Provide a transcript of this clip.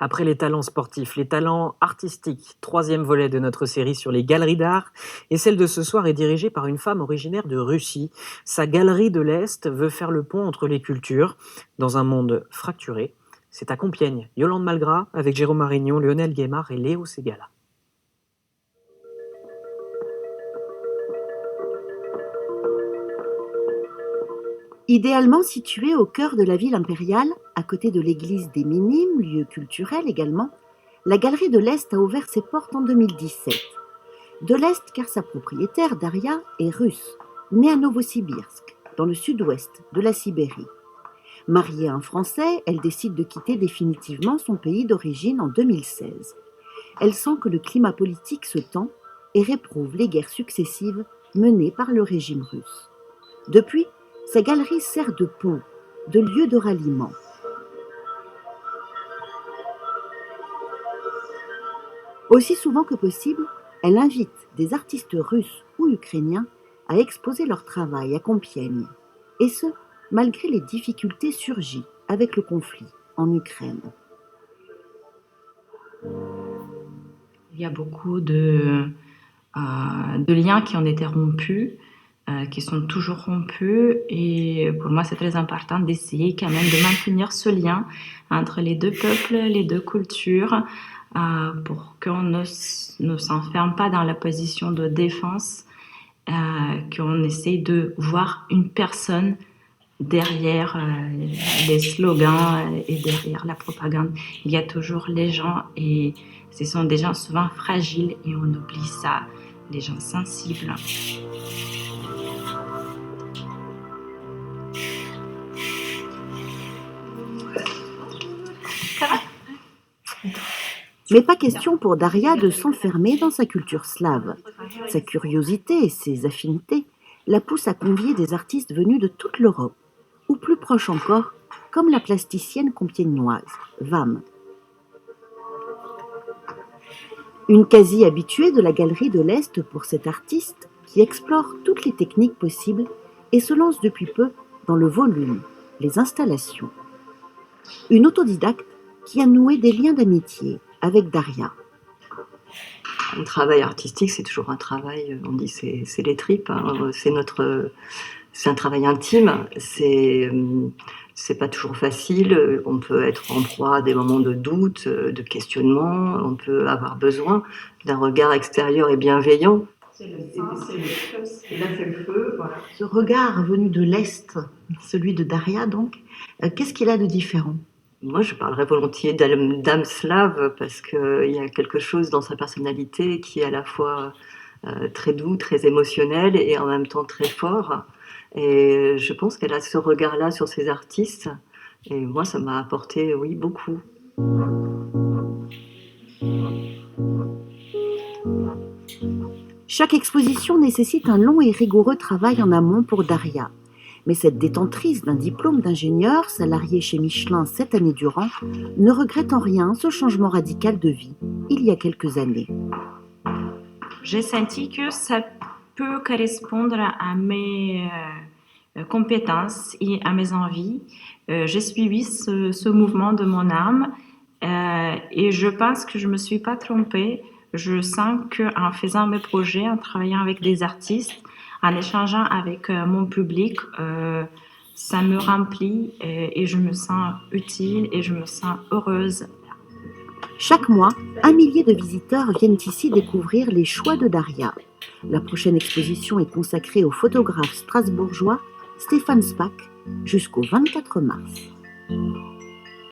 Après les talents sportifs, les talents artistiques, troisième volet de notre série sur les galeries d'art, et celle de ce soir est dirigée par une femme originaire de Russie. Sa galerie de l'Est veut faire le pont entre les cultures, dans un monde fracturé. C'est à Compiègne, Yolande Malgras, avec Jérôme Marignon, Lionel Guémard et Léo Segala. Idéalement située au cœur de la ville impériale, à côté de l'église des Minimes, lieu culturel également, la Galerie de l'Est a ouvert ses portes en 2017. De l'Est car sa propriétaire, Daria, est russe, née à Novosibirsk, dans le sud-ouest de la Sibérie. Mariée à un Français, elle décide de quitter définitivement son pays d'origine en 2016. Elle sent que le climat politique se tend et réprouve les guerres successives menées par le régime russe. Depuis, sa galerie sert de pont, de lieu de ralliement. Aussi souvent que possible, elle invite des artistes russes ou ukrainiens à exposer leur travail à Compiègne, et ce, malgré les difficultés surgies avec le conflit en Ukraine. Il y a beaucoup de liens qui ont été rompus, qui sont toujours rompus, et pour moi c'est très important d'essayer quand même de maintenir ce lien entre les deux peuples, les deux cultures, pour qu'on ne s'enferme pas dans la position de défense, qu'on essaye de voir une personne derrière les slogans et derrière la propagande. Il y a toujours les gens, et ce sont des gens souvent fragiles, et on oublie ça, les gens sensibles. Mais pas question pour Daria de s'enfermer dans sa culture slave. Sa curiosité et ses affinités la poussent à convier des artistes venus de toute l'Europe, ou plus proche encore, comme la plasticienne compiègnoise, Vam. Une quasi-habituée de la Galerie de l'Est pour cet artiste qui explore toutes les techniques possibles et se lance depuis peu dans le volume, les installations. Une autodidacte qui a noué des liens d'amitié avec Daria. Un travail artistique, c'est toujours un travail, on dit c'est les tripes, hein, c'est un travail intime, c'est pas toujours facile, on peut être en proie à des moments de doute, de questionnement, on peut avoir besoin d'un regard extérieur et bienveillant. C'est le feu, là c'est le feu, voilà. Ce regard venu de l'Est, celui de Daria donc, qu'est-ce qu'il a de différent ? Moi, je parlerais volontiers d'âme slave parce qu'il y a quelque chose dans sa personnalité qui est à la fois très doux, très émotionnel et en même temps très fort. Et je pense qu'elle a ce regard-là sur ses artistes. Et moi, ça m'a apporté, oui, beaucoup. Chaque exposition nécessite un long et rigoureux travail en amont pour Daria. Mais cette détentrice d'un diplôme d'ingénieur, salariée chez Michelin 7 années durant, ne regrette en rien ce changement radical de vie, il y a quelques années. J'ai senti que ça peut correspondre à mes compétences et à mes envies. J'ai suivi ce mouvement de mon âme, et je pense que je ne me suis pas trompée. Je sens qu'en faisant mes projets, en travaillant avec des artistes, en échangeant avec mon public, ça me remplit et je me sens utile et je me sens heureuse. Chaque mois, 1 millier de visiteurs viennent ici découvrir les choix de Daria. La prochaine exposition est consacrée au photographe strasbourgeois Stefan Spack jusqu'au 24 mars.